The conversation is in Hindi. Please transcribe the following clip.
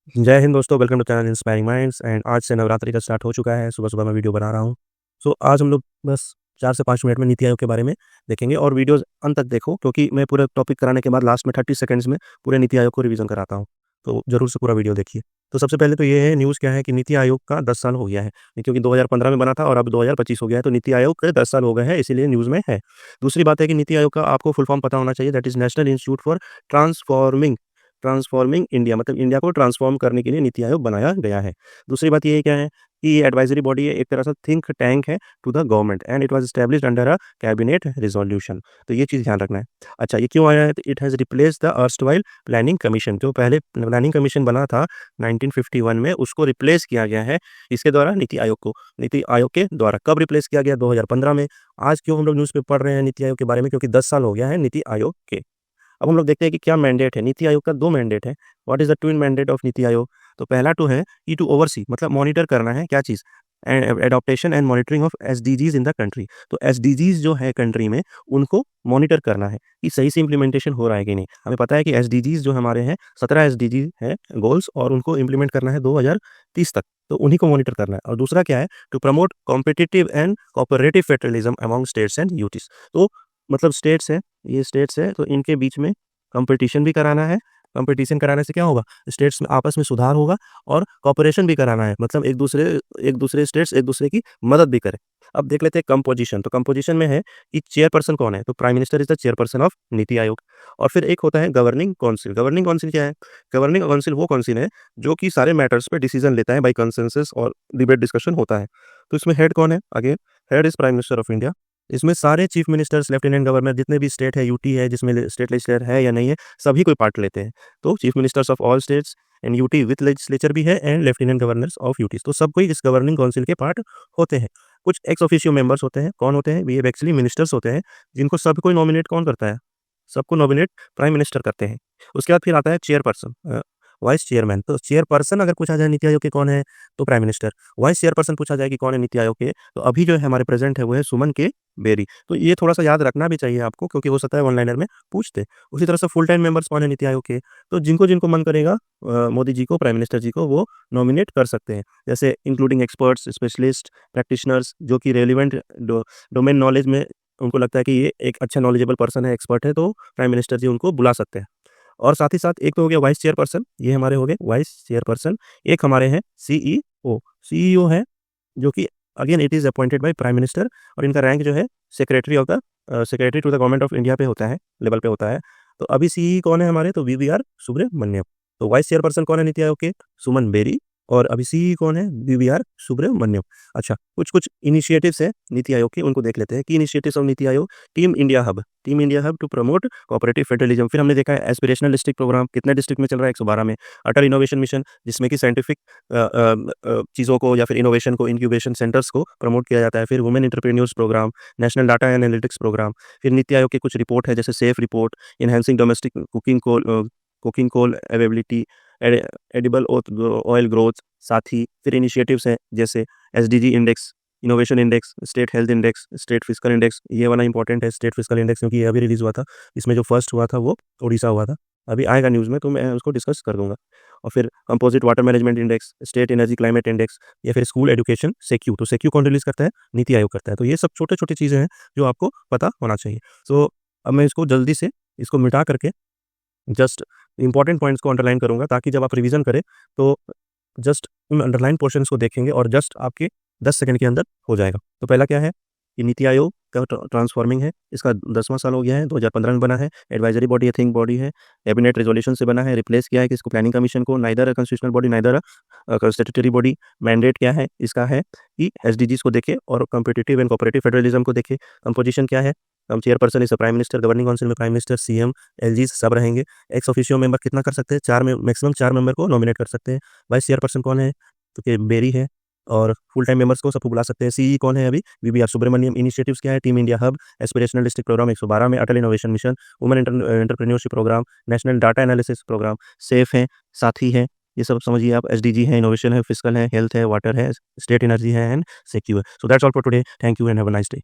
जय हिंद दोस्तों, welcome to channel inspiring minds. And आज से नवरात्रि का स्टार्ट हो चुका है। सुबह सुबह मैं वीडियो बना रहा हूँ। आज हम लोग बस 4 से 5 मिनट में नीति आयोग के बारे में देखेंगे और वीडियोस अंत तक देखो, क्योंकि मैं पूरा टॉपिक कराने के बाद लास्ट में 30 सेकंड्स में पूरे नीति आयोग को रिवीजन कराता हूँ। तो जरूर से पूरा वीडियो देखिए। तो सबसे पहले तो ये है, न्यूज़ क्या है कि नीति आयोग का 10 साल हो गया है, क्योंकि 2015 में बना था और अब 2025 हो गया है, तो नीति आयोग के 10 साल हो गए हैं, इसीलिए न्यूज़ में है। दूसरी बात है कि नीति आयोग का आपको फुल फॉर्म पता होना चाहिए, that is national institute for transforming transforming India, मतलब इंडिया को ट्रांसफॉर्म करने के लिए नीति आयोग बनाया गया है। दूसरी बात ये क्या है कि ये एडवाइजरी बॉडी है, एक तरह से थिंक टैंक है to the government, and it was established under a cabinet resolution. तो ये चीज़ ध्यान रखना है। अच्छा, ये क्यों आया है? It has replace the erstwhile planning commission. जो पहले प्लानिंग कमीशन बना था 1951 में, उसको रिप्लेस किया गया है इसके द्वारा, नीति आयोग को। नीति आयोग के द्वारा कब रिप्लेस किया गया? 2015 में। आज क्यों हम लोग न्यूज़ में पढ़ रहे हैं नीति आयोग के बारे में? क्योंकि 10 साल हो गया है नीति आयोग के। अब हम लोग देखते हैं कि क्या मैंडेट है। नीति आयोग का 2 मैंडेट है। What is the twin mandate of NITI आयोग? तो पहला तो है कि टू ओवरसी, मतलब मॉनिटर करना है क्या चीज़? Adaptation and monitoring of SDGs in the country. तो एसडीजीज जो है कंट्री में, उनको मॉनिटर करना है कि सही से इम्प्लीमेंटेशन हो रहा है कि नहीं। हमें पता है कि एसडीजीज जो हमारे हैं 17 एसडीजी हैं गोल्स, और उनको इम्प्लीमेंट करना है 2030 तक। तो उन्हीं को मॉनिटर करना है। और दूसरा क्या है? To promote competitive and cooperative federalism among states and UTs. तो मतलब स्टेट्स है, ये स्टेट्स है, तो इनके बीच में कंपटीशन भी कराना है। कंपटीशन कराने से क्या होगा? स्टेट्स में आपस में सुधार होगा, और कोऑपरेशन भी कराना है, मतलब एक दूसरे स्टेट्स एक दूसरे की मदद भी करें। अब देख लेते हैं कंपोजिशन। तो कंपोजिशन में है कि चेयरपर्सन कौन है? तो prime minister is the chairperson of NITI आयोग। और फिर एक होता है गवर्निंग काउंसिल। गवर्निंग काउंसिल क्या है? गवर्निंग काउंसिल वो काउंसिल है जो कि सारे मैटर्स पे डिसीजन लेता है बाय कंसेंसस, और डिबेट डिस्कशन होता है। तो इसमें हेड कौन है? Again, head is prime minister of India. इसमें सारे चीफ मिनिस्टर्स, लेफ्टिनेंट गवर्नर, जितने भी स्टेट है, यूटी है जिसमें स्टेट लेजिस्लेचर है या नहीं है, सभी कोई पार्ट लेते हैं। तो chief ministers of all states and UT with legislature भी है, and lieutenant governors of UTs, तो सब कोई इस गवर्निंग काउंसिल के पार्ट होते हैं। कुछ एक्स ऑफिशियो मेंबर्स होते हैं। कौन होते हैं? ये एक्चुअली मिनिस्टर्स होते हैं, जिनको सब कोई नॉमिनेट कौन करता है? सबको नॉमिनेट प्राइम मिनिस्टर करते हैं। उसके बाद फिर आता है चेयरपर्सन, वाइस चेयरमैन। तो चेयरपर्सन अगर पूछा जाए नीति आयोग के कौन है, तो प्राइम मिनिस्टर। वाइस चेयरपर्सन पूछा जाए कि कौन है नीति आयोग के, तो अभी जो है हमारे प्रेजेंट है वो है सुमन के बेरी। तो ये थोड़ा सा याद रखना भी चाहिए आपको, क्योंकि हो सकता है वन लाइनर में पूछते। उसी तरह से फुल टाइम मेंबर्स कौन है नीति आयोग के? तो जिनको जिनको मन करेगा मोदी जी को, प्राइम मिनिस्टर जी को, वो नॉमिनेट कर सकते हैं। जैसे इंक्लूडिंग एक्सपर्ट्स, स्पेशलिस्ट, प्रैक्टिशनर्स, जो कि रेलिवेंट डोमेन नॉलेज में उनको लगता है कि ये एक अच्छा नॉलेजेबल पर्सन है, एक्सपर्ट है, तो प्राइम मिनिस्टर जी उनको बुला सकते हैं। और साथ ही साथ एक तो हो गया वाइस चेयरपर्सन, ये हमारे हो गए वाइस चेयरपर्सन। एक हमारे हैं सीईओ। सीईओ है जो कि again it is appointed by prime minister, और इनका रैंक जो है secretary of the secretary to the government of India पे होता है, लेवल पे होता है। तो अभी सीई कौन है हमारे? तो वीवीआर सुब्रमण्यम। तो वाइस चेयरपर्सन कौन है नीति आयोग के? सुमन बेरी। और अभी सीई कौन है? वीवीआर सुब्रमण्यम। अच्छा, कुछ कुछ इनिशिएटिव्स है नीति आयोग के, उनको देख लेते हैं कि initiatives of NITI Aayog. Team India hub to promote cooperative federalism. फिर हमने देखा है एस्पिरेशनल डिस्ट्रिक्ट प्रोग्राम, कितने डिस्ट्रिक्ट में चल रहा है? 112 में। अटल इनोवेशन मिशन, जिसमें कि साइंटिफिक चीज़ों को या फिर इनोवेशन को, इंक्यूबेशन सेंटर्स को प्रमोट किया जाता है। फिर women entrepreneurs program, national data analytics program. फिर नीति आयोग की कुछ रिपोर्ट है, जैसे safe report, enhancing domestic cooking coal availability, edible oil growth. साथ ही फिर इनिशिएटिव्स हैं जैसे SDG index, innovation index, state health index, state fiscal index. ये वाला इंपॉर्टेंट है, स्टेट फिस्कल इंडेक्स, क्योंकि ये अभी रिलीज हुआ था। इसमें जो फर्स्ट हुआ था वो ओडिशा हुआ था। अभी आएगा न्यूज़ में, तो मैं उसको डिस्कस कर दूंगा। और फिर composite water management index, state energy climate index, या फिर स्कूल एजुकेशन सेक्यू। तो सेक्यू कौन रिलीज करता है? नीति आयोग करता है। तो ये सब छोटे छोटे चीज़ें हैं जो आपको पता होना चाहिए। सो अब मैं इसको जल्दी से इसको मिटा करके जस्ट इंपॉर्टेंट पॉइंट्स को अंडरलाइन करूंगा, ताकि जब आप रिवीजन करें तो जस्ट उन अंडरलाइन पोर्शंस को देखेंगे और जस्ट आपके 10 सेकंड के अंदर हो जाएगा। तो पहला क्या है कि नीति आयोग का ट्रांसफॉर्मिंग है, इसका 10वां साल हो गया है, 2015 में बना है। एडवाइजरी बॉडी है, थिंक बॉडी है, कैबिनेट रेजोल्यूशन से बना है। रिप्लेस किया है कि इसको प्लानिंग कमीशन को, neither constitutional body neither statutory body. Mandate क्या है इसका? है कि एसडीजीज को देखे और कॉम्पिटिटिव एंड कोऑपरेटिव फेडरलिज्म को देखे। कंपोजिशन क्या है? Chairperson is prime minister, governing council में प्राइम मिनिस्टर, सीएम, एलजी सब रहेंगे। एक्स ऑफिशियो मेंबर कितना कर सकते हैं? 4 में, मैक्सिमम 4 मेंबर को नॉमिनेट कर सकते हैं। वाइस चेयरपर्सन कौन है? तो कि बेरी है। और फुल टाइम मेंबर्स को सबको बुला सकते हैं। सीई कौन है? अभी वीवीआर सुब्रमण्यम। इनिशिएटिव्स क्या है? Team India hub, aspirational district program 112 में, Atal innovation mission, women entrepreneurship program, national data analysis program, safe है, साथी है, ये सब समझिए आप। एसडीजी है, इनोवेशन है, फिस्कल है, हेल्थ है, वाटर है, स्टेट एनर्जी है, एंड सेक्यू है। So that's all for today. Thank you and have a nice day.